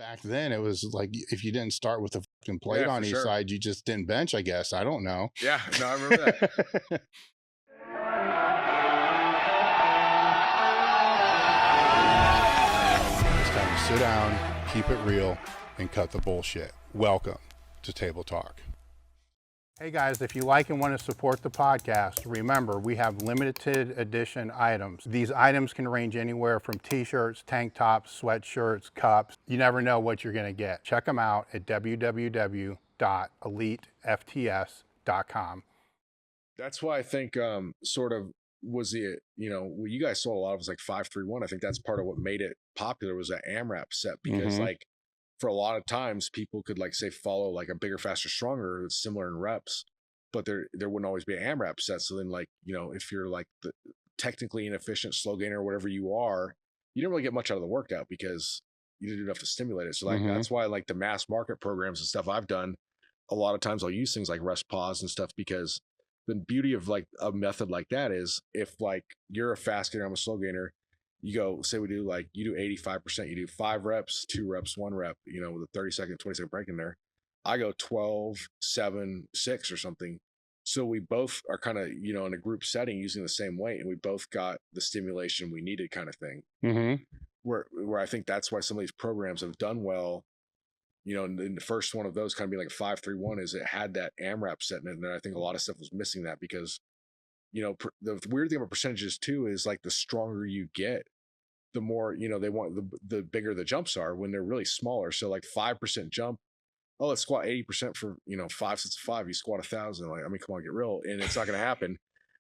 Back then, it was like if you didn't start with a fucking plate Yeah, on for each sure. side, you just didn't bench, I guess. I don't know. Yeah, no, I remember that. It's time to sit down, keep it real, and cut the bullshit. Welcome to Table Talk. Hey guys, if you like and want to support the podcast, remember we have limited edition items. These items can range anywhere from t-shirts, tank tops, sweatshirts, cups. You never know what you're going to get. Check them out at www.elitefts.com. That's why I think sort of was the, what you guys sold a lot of was like 531. I think that's part of what made it popular was that AMRAP set because like for a lot of times people could like say follow like a bigger, faster, stronger, similar in reps, but there wouldn't always be an AMRAP set. So then like, if you're like the technically inefficient slow gainer or whatever you are, you don't really get much out of the workout because you didn't do enough to stimulate it. So like that's why like the mass market programs and stuff I've done, a lot of times I'll use things like rest pause and stuff because the beauty of like a method like that is if like you're a fast gainer, I'm a slow gainer, you go, say we do like, you do 85%, you do 5 reps, 2 reps, 1 rep, with a 30-second, 20-second break in there. I go 12, 7, 6 or something. So we both are kind of, in a group setting using the same weight and we both got the stimulation we needed kind of thing. Where I think that's why some of these programs have done well. And the first one of those kind of being like 531 is it had that AMRAP set in it. And I think a lot of stuff was missing that because, the weird thing about percentages too is like the stronger you get, the more, they want the bigger the jumps are when they're really smaller. So like 5% jump. Oh, let's squat 80% for, 5 sets of 5. You squat 1,000. Like, I mean, come on, get real. And it's not going to happen.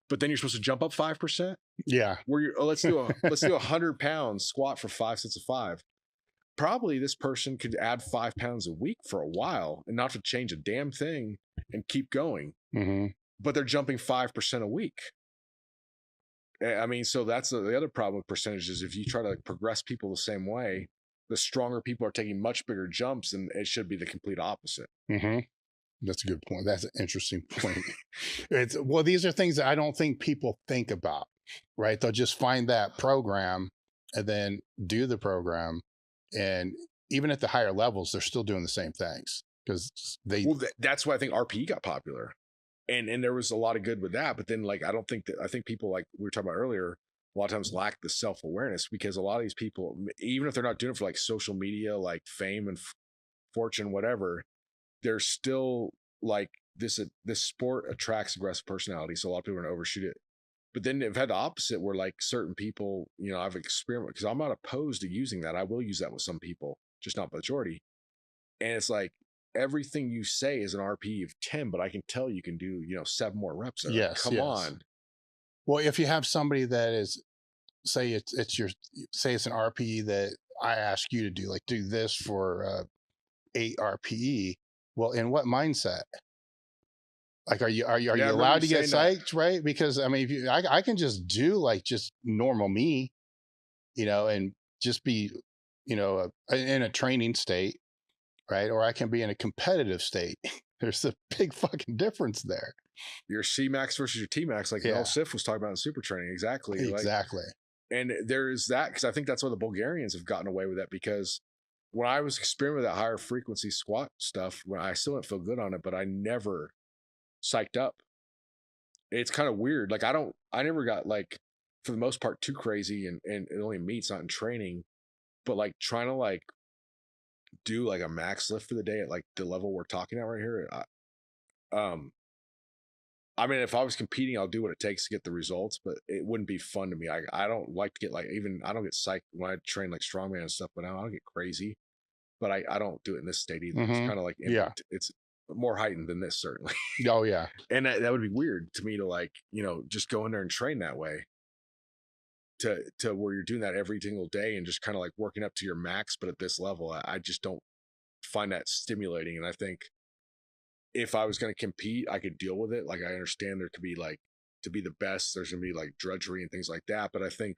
But then you're supposed to jump up 5%. Yeah. Where you're, let's do 100 pounds squat for 5 sets of 5. Probably this person could add 5 pounds a week for a while and not to change a damn thing and keep going. But they're jumping 5% a week. I mean, so that's the other problem with percentages. If you try to progress people the same way, the stronger people are taking much bigger jumps and it should be the complete opposite. That's a good point. That's an interesting point. Well, these are things that I don't think people think about, right? They'll just find that program and then do the program. And even at the higher levels, they're still doing the same things because that's why I think RPE got popular. And there was a lot of good with that. But then like, I think people like we were talking about earlier, a lot of times lack the self-awareness because a lot of these people, even if they're not doing it for like social media, like fame and fortune, whatever, they're still like this sport attracts aggressive personality. So a lot of people are going to overshoot it. But then they've had the opposite where like certain people, I've experimented because I'm not opposed to using that. I will use that with some people, just not majority. And it's like everything you say is an RPE of 10, but I can tell you can do, 7 more reps. Yes. Come on. Well, if you have somebody that is, say it's an RPE that I ask you to do, like do this for 8 RPE. Well, in what mindset? Like, are you allowed to get psyched, right? Because I mean, if I can just do like just normal me, and just be, in a training state, right? Or I can be in a competitive state. There's a big fucking difference there. Your C max versus your T max, like El Sif was talking about in super training. Exactly. And there is that because I think that's why the Bulgarians have gotten away with that because when I was experimenting with that higher frequency squat stuff, when I still didn't feel good on it, but I never psyched up. It's kind of weird. Like I never got like for the most part too crazy and it only meets not in training, but like trying to like do like a max lift for the day at like the level we're talking about right here. I mean, if I was competing, I'll do what it takes to get the results, but it wouldn't be fun to me. I don't like to get like, I don't get psyched when I train like strongman and stuff, but I don't get crazy, but I don't do it in this state either. It's kind of like, it's more heightened than this certainly. Oh yeah. And that would be weird to me to like, just go in there and train that way to where you're doing that every single day and just kind of like working up to your max. But at this level, I just don't find that stimulating. And I think if I was going to compete, I could deal with it. Like I understand there could be like, to be the best, there's going to be like drudgery and things like that. But I think,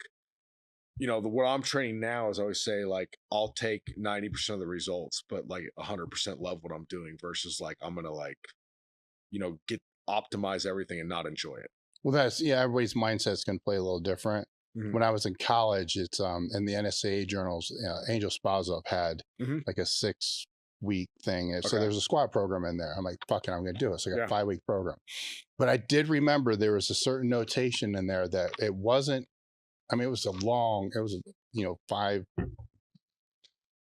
what I'm training now is I always say like, I'll take 90% of the results, but like 100% love what I'm doing versus like, I'm going to like, optimize everything and not enjoy it. Well, everybody's mindset's going to play a little different. when I was in college, it's in the NSAA journals, Angel Spazov had like a 6-week thing. So there's a squat program in there. I'm like, fuck it, I'm going to do it. So I got a 5-week program. But I did remember there was a certain notation in there that it wasn't, I mean, it was 5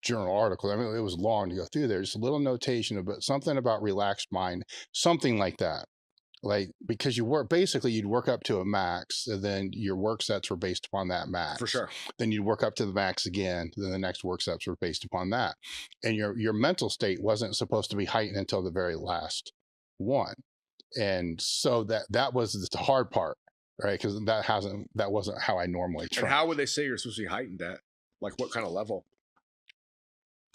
journal article. I mean, it was long to go through there. Just a little notation about something about relaxed mind, something like that. Like, because you'd work up to a max, and then your work sets were based upon that max. For sure. Then you'd work up to the max again. Then the next work sets were based upon that. And your mental state wasn't supposed to be heightened until the very last one. And so that was the hard part, right? Because that wasn't how I normally train. And how would they say you're supposed to be heightened at? Like what kind of level?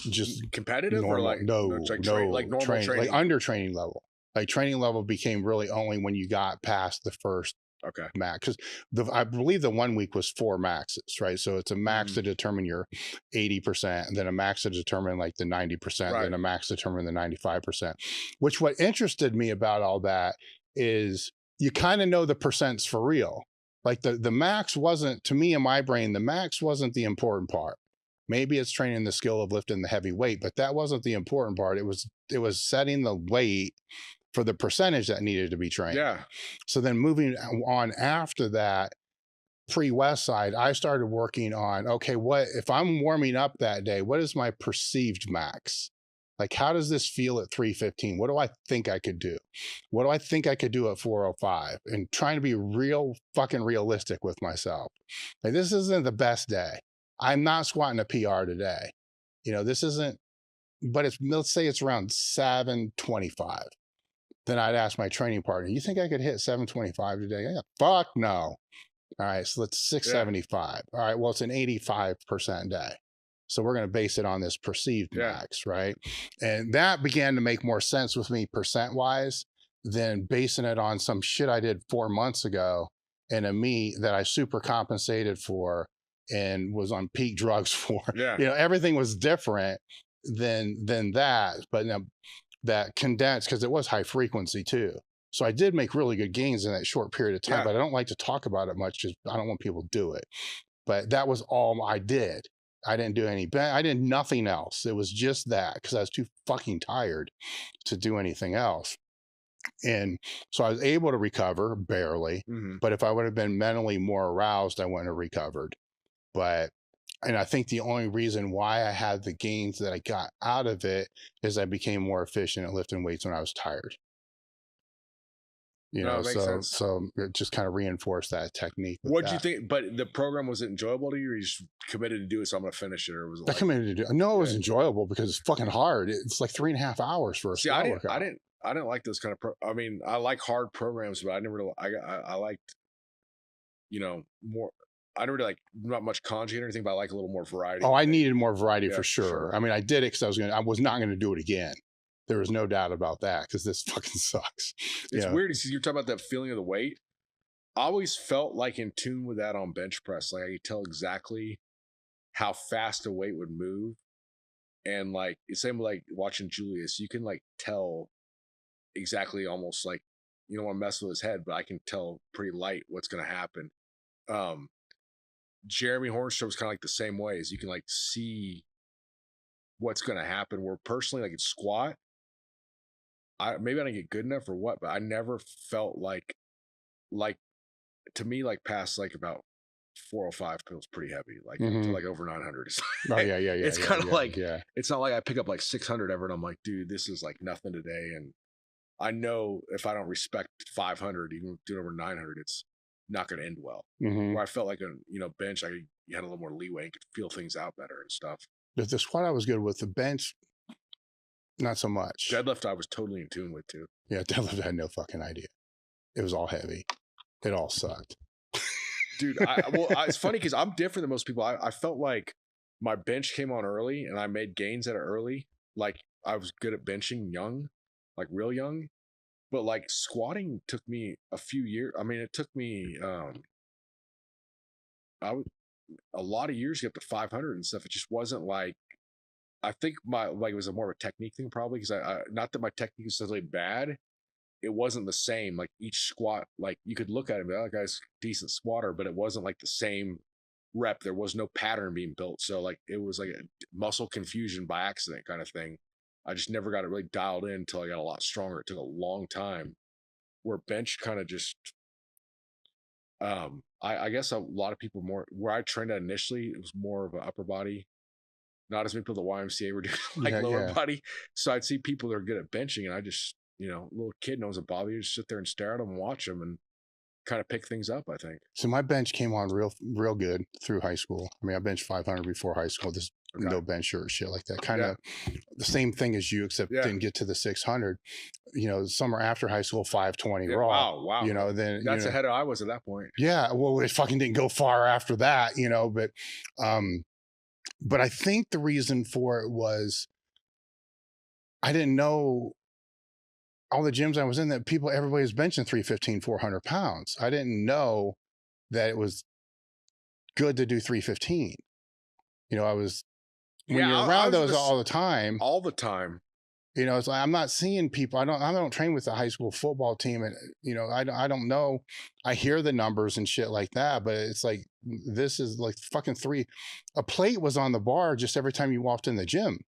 Just competitive normal, or like normal training? Like under training level. Like training level became really only when you got past the first max. Because I believe the 1 week was 4 maxes, right? So it's a max to determine your 80%, and then a max to determine like the 90%, then a max to determine the 95%. Which what interested me about all that is you kind of know the percents for real. Like the max wasn't, to me in my brain, the max wasn't the important part. Maybe it's training the skill of lifting the heavy weight, but that wasn't the important part. It was setting the weight for the percentage that needed to be trained. Yeah. So then moving on after that, pre-West Side, I started working on, okay, what if I'm warming up that day, what is my perceived max? Like, how does this feel at 315? What do I think I could do? What do I think I could do at 405? And trying to be real fucking realistic with myself. Like, this isn't the best day. I'm not squatting a PR today. This isn't, but let's say it's around 725. Then I'd ask my training partner, you think I could hit 725 today? Yeah, fuck no. All right, so let's 675. All right, well, it's an 85% day. So we're going to base it on this perceived max, right? And that began to make more sense with me percent-wise than basing it on some shit I did 4 months ago in a meet that I super compensated for and was on peak drugs for. Everything was different than that. But that condensed, because it was high frequency too. So I did make really good gains in that short period of time, but I don't like to talk about it much because I don't want people to do it. But that was all I did. I didn't do I did nothing else. It was just that because I was too fucking tired to do anything else. And so I was able to recover barely, but if I would have been mentally more aroused, I wouldn't have recovered. And I think the only reason why I had the gains that I got out of it is I became more efficient at lifting weights when I was tired. So it just kind of reinforced that technique. What'd you think? But the program, was it enjoyable to you, or you just committed to do it, so I'm going to finish it? Or was it I committed to do it? No, it was enjoyable because it's fucking hard. It's like 3.5 hours for a squat workout. I didn't like those kind of I mean, I like hard programs, but I never really, I liked, more. I don't really not much kanji or anything, but I like a little more variety. Oh, I needed more variety for sure. I mean, I did it because I was not going to do it again. There was no doubt about that because this fucking sucks. It's weird. You're talking about that feeling of the weight. I always felt like in tune with that on bench press. Like I could tell exactly how fast a weight would move. And like, it's same like watching Julius, you can like tell exactly almost like, you don't want to mess with his head, but I can tell pretty light what's going to happen. Jeremy Hornstrom's kind of like the same way, as you can like see what's going to happen. Where personally, like in squat, maybe I didn't get good enough or what, but I never felt like to me, like past like about 405 feels pretty heavy, like to like over 900. It's kind of like it's not like I pick up like 600 ever and I'm like, dude, this is like nothing today. And I know if I don't respect 500, even doing over 900, it's not going to end well. Where I felt like a bench, you had a little more leeway and could feel things out better and stuff. The squat I was good with. The bench, not so much. Deadlift I was totally in tune with too. Yeah, deadlift I had no fucking idea. It was all heavy. It all sucked. Dude, it's funny because I'm different than most people. I felt like my bench came on early and I made gains at it early. Like I was good at benching young, like real young. But like squatting took me a few years. I mean, it took me a lot of years to get to 500 and stuff. It just wasn't like, I think it was more of a technique thing probably, because I not that my technique was necessarily bad. It wasn't the same. Like each squat, like you could look at it and be like, oh, that guy's a decent squatter, but it wasn't like the same rep. There was no pattern being built. So like it was like a muscle confusion by accident kind of thing. I just never got it really dialed in until I got a lot stronger. It took a long time. Where bench kind of just I guess a lot of people more where I trained at initially, it was more of an upper body. Not as many people at the YMCA were doing like lower body. So I'd see people that are good at benching, and I just, little kid knows a bobby, you just sit there and stare at them and watch them and kind of pick things up, I think. So my bench came on real good through high school. I mean, I benched 500 before high school. This no bench or shit like that. Kind of the same thing as you, except didn't get to the 600. Summer after high school, 520 raw. Wow. Then that's ahead of I was at that point. Yeah. Well, it fucking didn't go far after that, but I think the reason for it was I didn't know all the gyms I was in that everybody was benching 315, 400 pounds. I didn't know that it was good to do 315. I was, when you're around those all the time, it's like, I'm not seeing people. I don't train with the high school football team. And, I don't know. I hear the numbers and shit like that, but it's like, this is like fucking a plate was on the bar just every time you walked in the gym.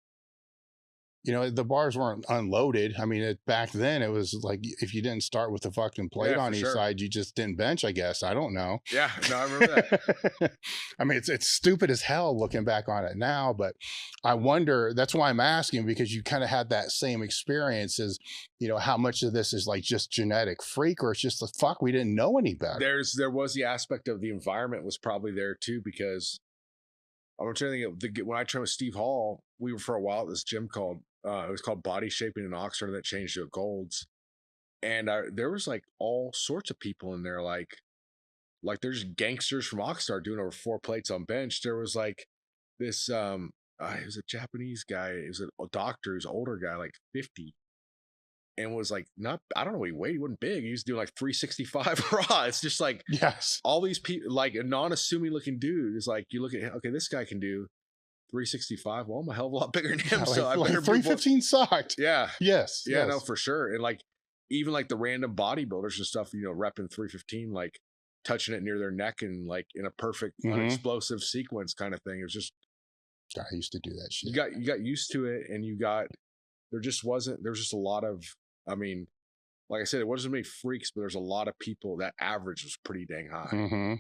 The bars weren't unloaded. I mean, back then it was like, if you didn't start with the fucking plate on each side, you just didn't bench, I guess. I don't know. Yeah, no, I remember that. I mean, it's stupid as hell looking back on it now, but I wonder, that's why I'm asking, because you kind of had that same experience as, how much of this is like just genetic freak, or it's just the fuck, we didn't know any better. There was the aspect of the environment was probably there too, because I'm trying to think of when I trained with Steve Hall, we were for a while at this gym called, it was called Body Shaping in Oxford, that changed to a Gold's. And there was like all sorts of people in there, like there's gangsters from Oxnard doing over 4 plates on bench. There was like this, it was a Japanese guy. It was a doctor, who's an older guy, like 50. And was like, I don't know what he weighed. He wasn't big. He was doing like 365 raw. It's just like, all these people, like a non-assuming looking dude is like, you look at him, okay, this guy can do 365. Well, I'm a hell of a lot bigger than him. So I better 315 sucked. Yeah. Yes. Yeah, no, for sure. And like, even like the random bodybuilders and stuff, repping 315, like touching it near their neck and like in a perfect unexplosive sequence kind of thing. It was just, God, I used to do that shit. You got used to it, and there was just a lot of, I mean, like I said, it wasn't many freaks, but there's a lot of people. That average was pretty dang high.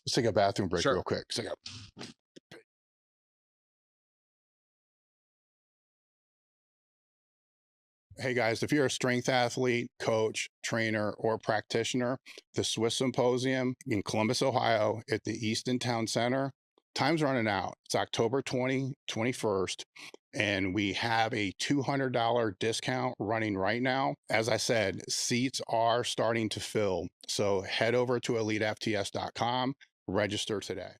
Let's take a bathroom break real quick. Hey guys, if you're a strength athlete, coach, trainer, or practitioner, the Swiss Symposium in Columbus, Ohio at the Easton Town Center, time's running out. It's October 21st, and we have a $200 discount running right now. As I said, seats are starting to fill. So head over to elitefts.com, register today.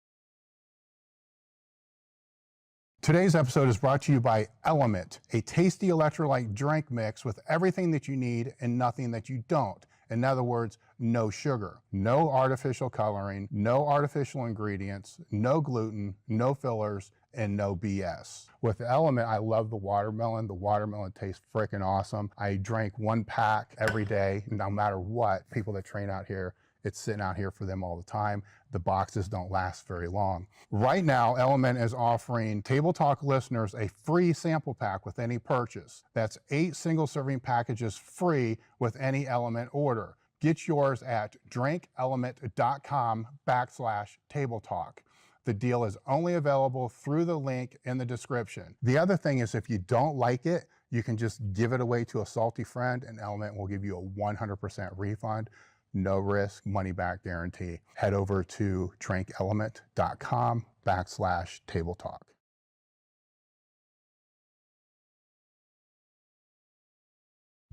Today's episode is brought to you by Element, a tasty electrolyte drink mix with everything that you need and nothing that you don't. In other words, no sugar, no artificial coloring, no artificial ingredients, no gluten, no fillers, and no BS. With Element, I love the watermelon. The watermelon tastes freaking awesome. I drank 1 pack every day, no matter what. People that train out here, it's sitting out here for them all the time. The boxes don't last very long. Right now, Element is offering Table Talk listeners a free sample pack with any purchase. That's 8 single-serving packages free with any Element order. Get yours at drinkelement.com/Table Talk. The deal is only available through the link in the description. The other thing is, if you don't like it, you can just give it away to a salty friend, and Element will give you a 100% refund. No risk, money back guarantee. Head over to drinkelement.com/Table Talk.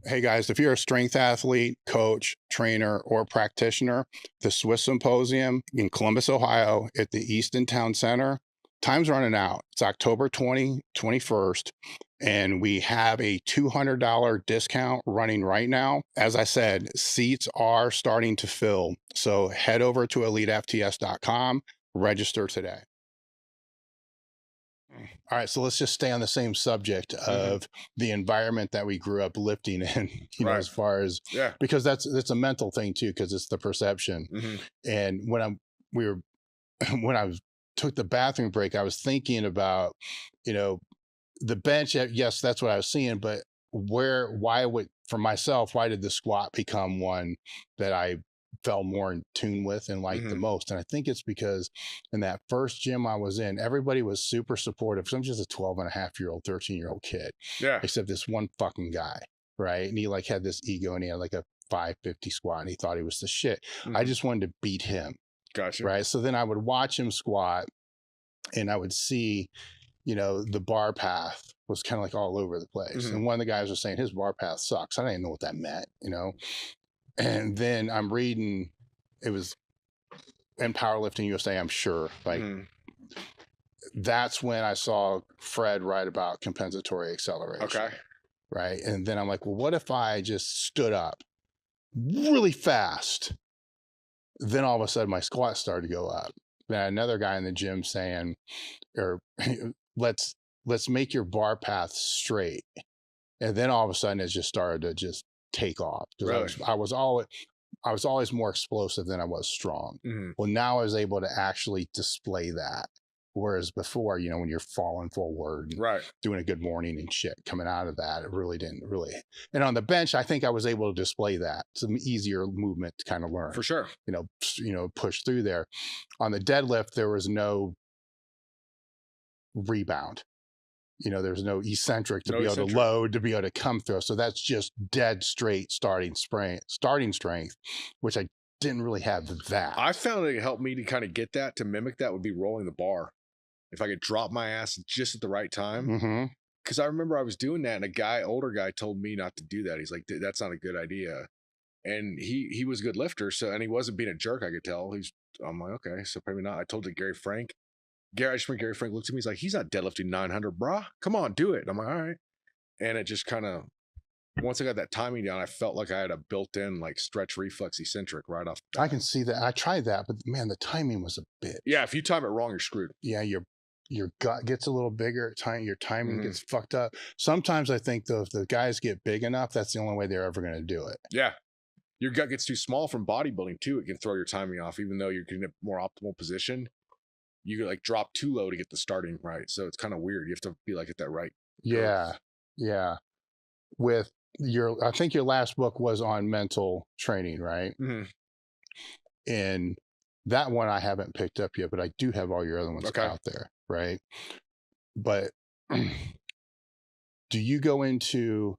Hey guys, if you're a strength athlete, coach, trainer, or practitioner, the Swiss Symposium in Columbus, Ohio at the Easton Town Center, time's running out. It's October 21st, and we have a $200 discount running right now. As I said, seats are starting to fill. So head over to elitefts.com, register today. All right, so let's just stay on the same subject of the environment that we grew up lifting in, as far as, because that's a mental thing too, because it's the perception. And when we were when I took the bathroom break, I was thinking about, you know, the bench. Yes, that's what I was seeing, but why would, for myself, why did the squat become one that I fell more in tune with and liked the most? And I think it's because in that first gym I was in, everybody was super supportive. So I'm just a 12-and-a-half-year-old, 13-year-old kid, Yeah. except this one fucking guy, right? And he like had this ego, and he had like a 550 squat, and he thought he was the shit. I just wanted to beat him. Gotcha. Right. So then I would watch him squat, and I would see, the bar path was kind of like all over the place. And one of the guys was saying his bar path sucks. I didn't know what that meant, And then I'm reading, it was in Powerlifting USA, I'm sure. Like that's when I saw Fred write about compensatory acceleration. Okay. Right. And then I'm like, well, what if I just stood up really fast? Then all of a sudden my squat started to go up. Then another guy in the gym saying, or let's make your bar path straight. And then all of a sudden it just started to just take off. Really? I was always more explosive than I was strong. Well, now I was able to actually display that. Whereas before, when you're falling forward and doing a good morning and shit, coming out of that, it really didn't really. And on the bench, I think I was able to display that. Some easier movement to kind of learn. For sure. Push through there. On the deadlift, there was no rebound. There's no eccentric to be able to load, to be able to come through. So that's just dead straight starting strength, which I didn't really have that. I found it helped me to kind of get that, to mimic that would be rolling the bar. If I could drop my ass just at the right time. Because I remember I was doing that, and older guy told me not to do that. He's like, that's not a good idea. And he was a good lifter, and he wasn't being a jerk, I could tell. I'm like, okay, so probably not. I told it to Gary Frank. Gary Frank looked at me, he's like, he's not deadlifting 900, brah. Come on, do it. And I'm like, all right. And it just kind of, once I got that timing down, I felt like I had a built-in like stretch reflex eccentric right off. I can see that. I tried that, but man, the timing was a bitch. Yeah, if you time it wrong, you're screwed. Yeah, your gut gets a little bigger. Your timing gets fucked up. Sometimes I think though, if the guys get big enough, that's the only way they're ever going to do it. Yeah. Your gut gets too small from bodybuilding too. It can throw your timing off, even though you're getting a more optimal position. You like drop too low to get the starting right. So it's kind of weird. You have to be like at that right. Yeah. Yeah. With I think your last book was on mental training, right? And that one I haven't picked up yet, but I do have all your other ones out there, right? But do you go into,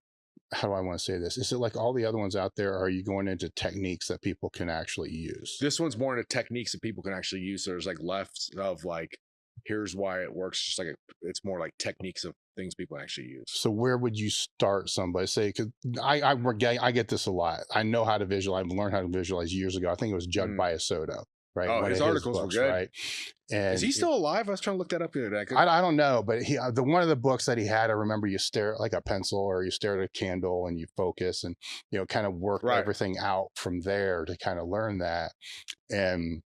how do I want to say this? Is it like all the other ones out there? Or are you going into techniques that people can actually use? This one's more into techniques that people can actually use. There's like lefts of like, here's why it works. Just like it's more like techniques of things people actually use. So where would you start somebody? Say, because I get this a lot. I know how to visualize. I learned how to visualize years ago. I think it was Jug Biasotto. Right. Oh, his articles were good. Right. And is he still alive? I was trying to look that up the other day. I don't know, but one of the books that he had, I remember you stare at like a pencil or you stare at a candle and you focus and, kind of work everything out from there to kind of learn that. And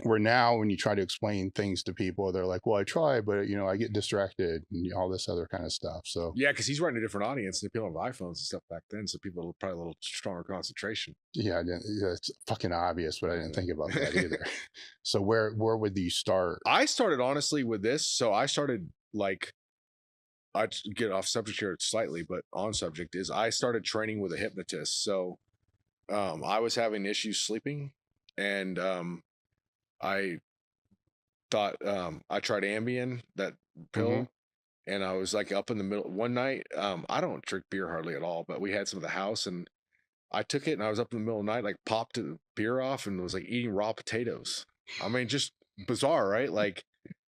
where now when you try to explain things to people, they're like, well, I try, but I get distracted and all this other kind of stuff. So yeah, because he's writing a different audience than people have iPhones and stuff back then. So people are probably a little stronger concentration. Yeah, it's fucking obvious, but I didn't think about that either. So where would you start? I started honestly with this. So I started like, I get off subject here slightly, but on subject is I started training with a hypnotist. So I was having issues sleeping, and I thought I tried Ambien, that pill, and I was like up in the middle one night. I don't drink beer hardly at all, but we had some at the house, and I took it, and I was up in the middle of the night, like popped the beer off, and was like eating raw potatoes. I mean, just bizarre, right? Like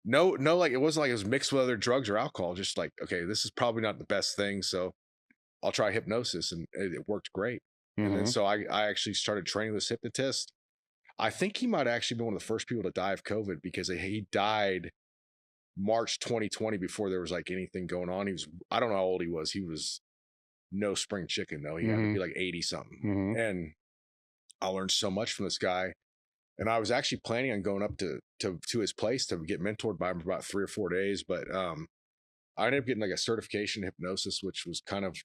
no, like it wasn't like it was mixed with other drugs or alcohol. Just like, okay, this is probably not the best thing, so I'll try hypnosis, and it worked great. And then so I actually started training this hypnotist. I think he might actually be one of the first people to die of COVID, because he died March 2020 before there was like anything going on. I don't know how old he was. He was no spring chicken though. He had to be like 80 something. And I learned so much from this guy. And I was actually planning on going up to his place to get mentored by him for about 3 or 4 days. But I ended up getting like a certification in hypnosis, which was kind of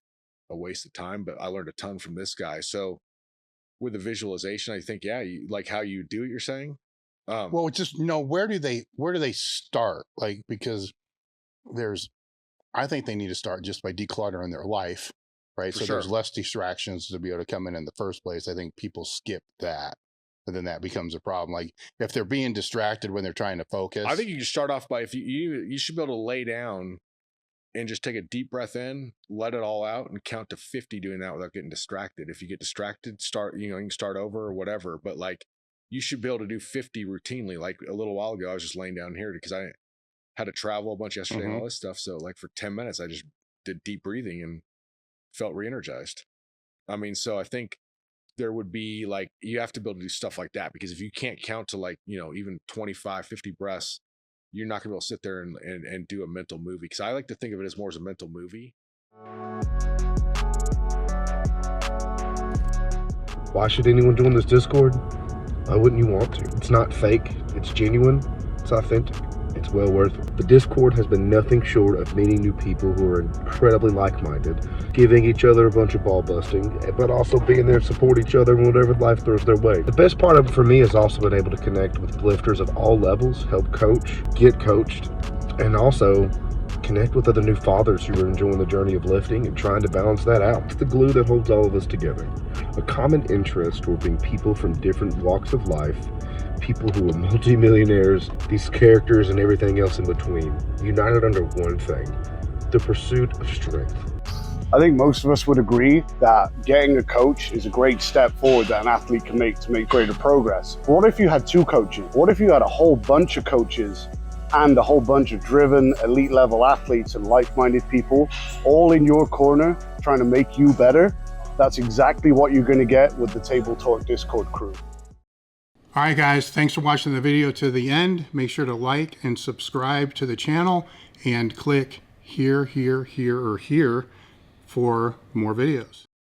a waste of time, but I learned a ton from this guy. So with the visualization, I think, yeah, like how you do it, you're saying, Well, it's just, where do they start? Like, because I think they need to start just by decluttering their life, right? For So sure. there's less distractions to be able to come in the first place. I think people skip that, and then that becomes a problem. Like if they're being distracted when they're trying to focus. I think you can start off by, if you should be able to lay down and just take a deep breath in, let it all out, and count to 50 doing that without getting distracted. If you get distracted, you can start over or whatever. But like, you should be able to do 50 routinely. Like a little while ago, I was just laying down here because I had to travel a bunch yesterday and all this stuff. So like for 10 minutes, I just did deep breathing and felt re-energized. I mean, so I think there would be like, you have to be able to do stuff like that, because if you can't count to like, even 25, 50 breaths, you're not gonna be able to sit there and do a mental movie. Because I like to think of it as more as a mental movie. Why should anyone join this Discord? Why wouldn't you want to? It's not fake, it's genuine, it's authentic, it's well worth it. The Discord has been nothing short of meeting new people who are incredibly like-minded, giving each other a bunch of ball busting, but also being there to support each other in whatever life throws their way. The best part of it for me has also been able to connect with lifters of all levels, help coach, get coached, and also connect with other new fathers who are enjoying the journey of lifting and trying to balance that out. It's the glue that holds all of us together. A common interest will bring people from different walks of life, people who are multimillionaires, these characters and everything else in between, united under one thing, the pursuit of strength. I think most of us would agree that getting a coach is a great step forward that an athlete can make to make greater progress. But what if you had two coaches? What if you had a whole bunch of coaches and a whole bunch of driven elite level athletes and like-minded people all in your corner trying to make you better? That's exactly what you're going to get with the Table Talk Discord crew. All right, guys, thanks for watching the video to the end. Make sure to like and subscribe to the channel and click here, here, here, or here for more videos.